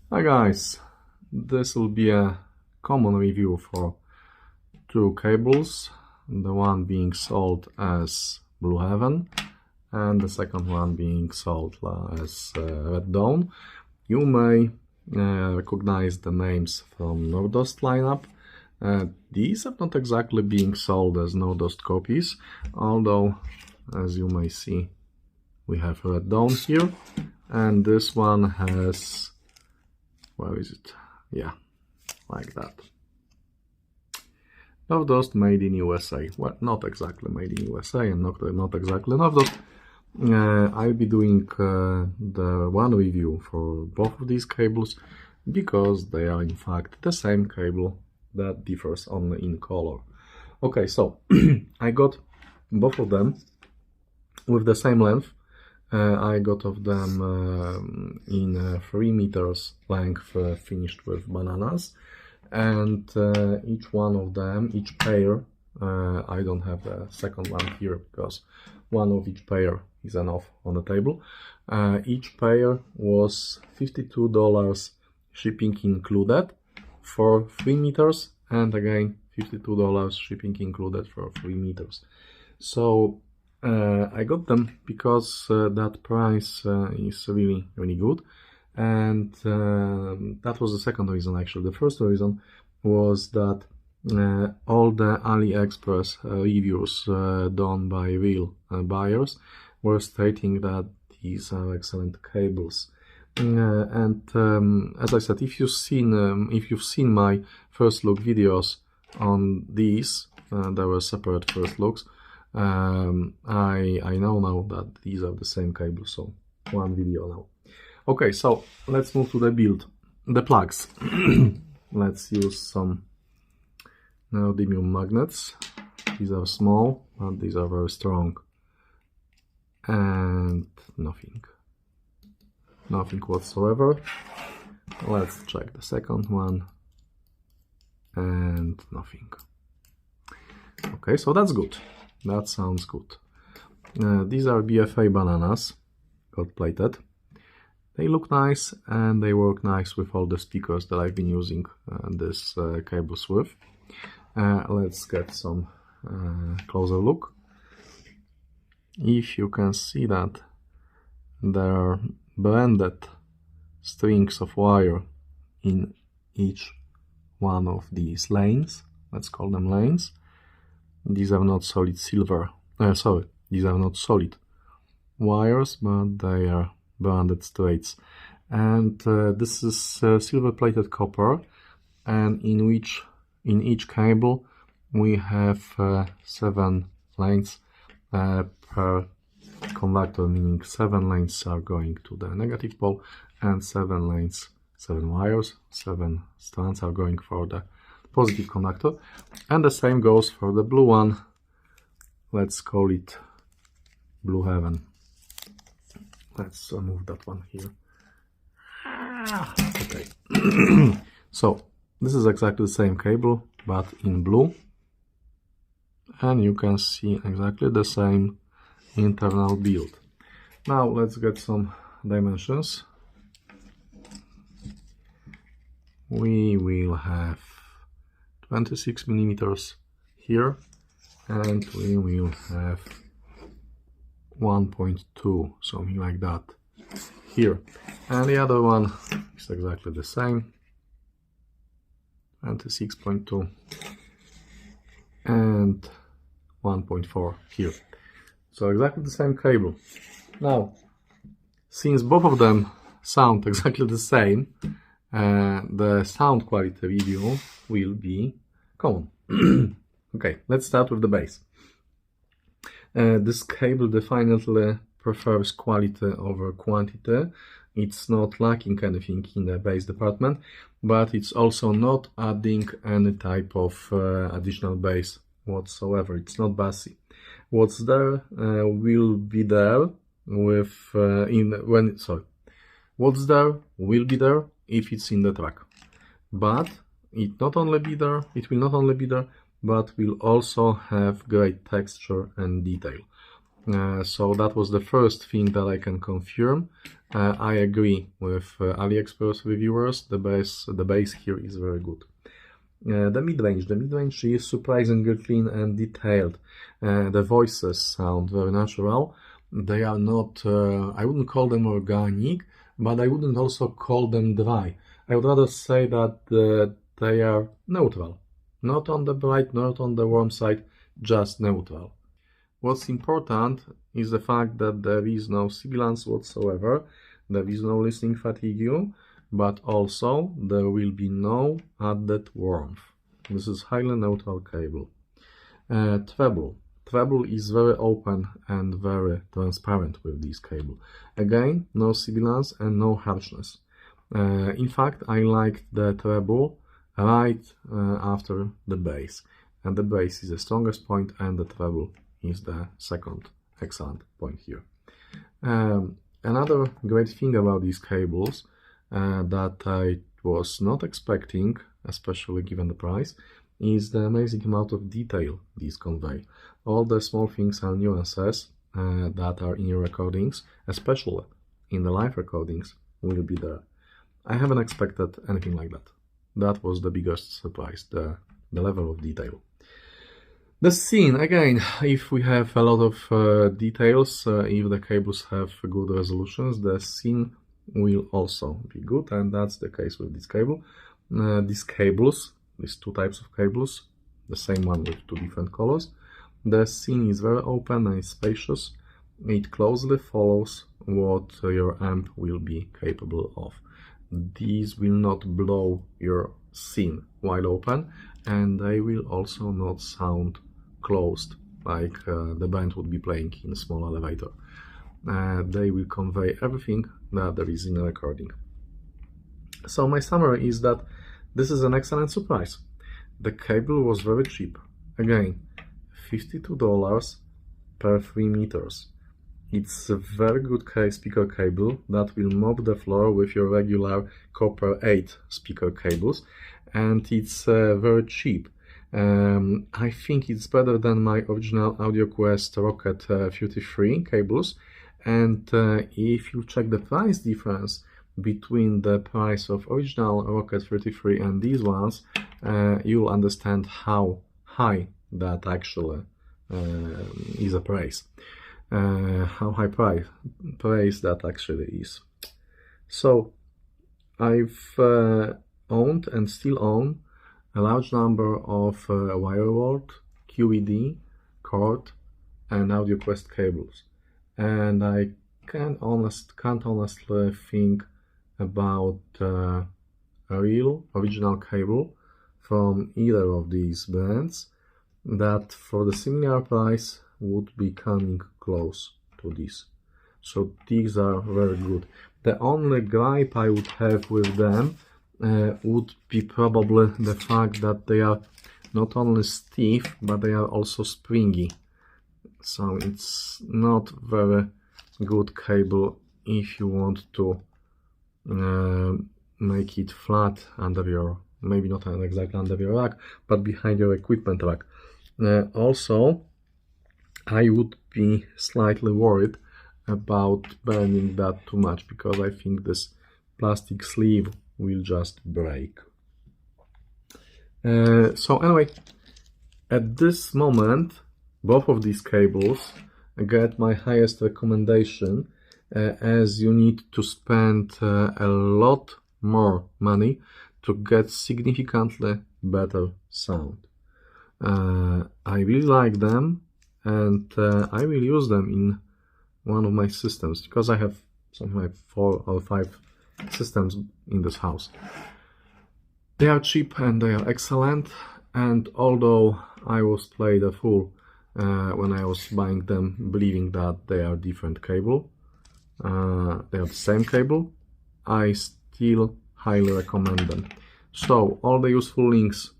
Hi guys, this will be a common review for two cables, the one being sold as Blue Heaven and the second one being sold as Red Dawn. You may recognize the names from Nordost lineup. These are not exactly being sold as Nordost copies, although as you may see we have Red Dawn here, and this one has, where is it? Yeah, like that. Nordost made in USA. Well, not exactly made in USA and not exactly Nordost. I'll be doing the one review for both of these cables because they are in fact the same cable that differs only in color. Okay, so I got both of them with the same length. I got of them in 3 meters length, finished with bananas, and each one of them, each pair, I don't have the second one here because one of each pair is enough on the table. Each pair was $52 shipping included for 3 meters, and again $52 shipping included for 3 meters. So I got them because that price is really good, and that was the second reason. Actually, the first reason was that all the AliExpress reviews done by real buyers were stating that these are excellent cables. And as I said, if you've seen my first look videos on these, there were separate first looks. I know now that these are the same cable, so one video now. Okay, so let's move to the build. The plugs. Let's use some neodymium magnets. These are small, but these are very strong. And nothing whatsoever. Let's check the second one. And nothing. Okay, so that's good. That sounds good. These are BFA bananas, gold plated. They look nice and they work nice with all the speakers that I've been using this cables with. Let's get some closer look. If you can see that there are blended strings of wire in each one of these lanes. Let's call them lanes. These are not solid silver, these are not solid wires, but they are blended straights. And this is silver plated copper, and in each cable we have 7 lanes per conductor, meaning 7 lanes are going to the negative pole and 7 wires, 7 strands are going for the positive conductor, and the same goes for the blue one. Let's call it Blue Heaven. Let's move that one here. Okay. So this is exactly the same cable but in blue, and you can see exactly the same internal build. Now let's get some dimensions. We will have 26 millimeters here, and we will have 1.2, something like that, here. And the other one is exactly the same, 26.2 and 1.4 here. So exactly the same cable. Now, since both of them sound exactly the same, the sound quality review will be common. Okay, let's start with the bass. This cable definitely prefers quality over quantity. It's not lacking anything in the bass department, but it's also not adding any type of additional bass whatsoever. It's not bassy. What's there will be there with what's there will be there if it's in the track, but it will not only be there, but will also have great texture and detail. So that was the first thing that I can confirm. I agree with AliExpress reviewers. The base here is very good. The mid-range is surprisingly clean and detailed. The voices sound very natural. They are not, I wouldn't call them organic, but I wouldn't also call them dry. I would rather say that they are neutral. Not on the bright, not on the warm side, just neutral. What's important is the fact that there is no sibilance whatsoever, there is no listening fatigue, but also there will be no added warmth. This is highly neutral cable. Treble is very open and very transparent with this cable. Again, no sibilance and no harshness. In fact, I liked the treble right after the bass, and the bass is the strongest point and the treble is the second excellent point here. Another great thing about these cables that I was not expecting, especially given the price, is the amazing amount of detail these convey. All the small things and nuances that are in your recordings, especially in the live recordings, will be there. I haven't expected anything like that. That was the biggest surprise, the level of detail. The scene, again, if we have a lot of details, if the cables have good resolutions, the scene will also be good, and that's the case with this cable. These two types of cables, the same one with two different colors. The scene is very open and spacious. It closely follows what your amp will be capable of. These will not blow your scene wide open, and they will also not sound closed like the band would be playing in a small elevator. They will convey everything that there is in a recording. So my summary is that this is an excellent surprise. The cable was very cheap. Again, $52 per 3 meters. It's a very good speaker cable that will mop the floor with your regular copper 8 speaker cables, and it's very cheap. I think it's better than my original AudioQuest Rocket 33 cables, and if you check the price difference between the price of original Rocket 33 and these ones, you'll understand how high that actually is a price. How high price that actually is. So I've owned and still own a large number of Wireword, QED, Cord, and AudioQuest cables, and I can't honestly think about a real original cable from either of these brands that for the similar price would be coming close to this. So these are very good. The only gripe I would have with them would be probably the fact that they are not only stiff, but they are also springy. So it's not very good cable if you want to make it flat under your, maybe not exactly under your rack, but behind your equipment rack. Also, I would be slightly worried about burning that too much, because I think this plastic sleeve will just break. So anyway, at this moment, both of these cables get my highest recommendation, as you need to spend a lot more money to get significantly better sound. I really like them, and I will use them in one of my systems, because I have something like 4 or 5 systems in this house. They are cheap and they are excellent, and although I was played a fool when I was buying them, believing that they are different cable, they are the same cable, I still highly recommend them. So all the useful links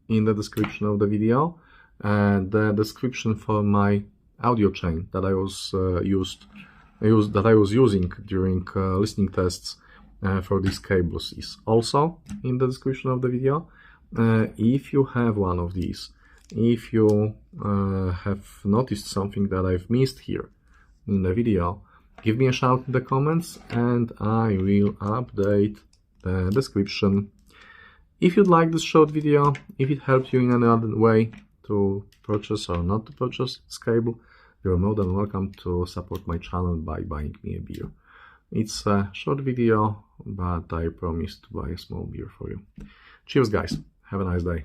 in the description of the video, and the description for my audio chain that I was using during listening tests for these cables is also in the description of the video. If you have one of these, if you have noticed something that I've missed here, in the video, give me a shout in the comments and I will update the description. If you'd like this short video, if it helped you in any other way to purchase or not to purchase this cable, you're more than welcome to support my channel by buying me a beer. It's a short video, but I promise to buy a small beer for you. Cheers guys, have a nice day.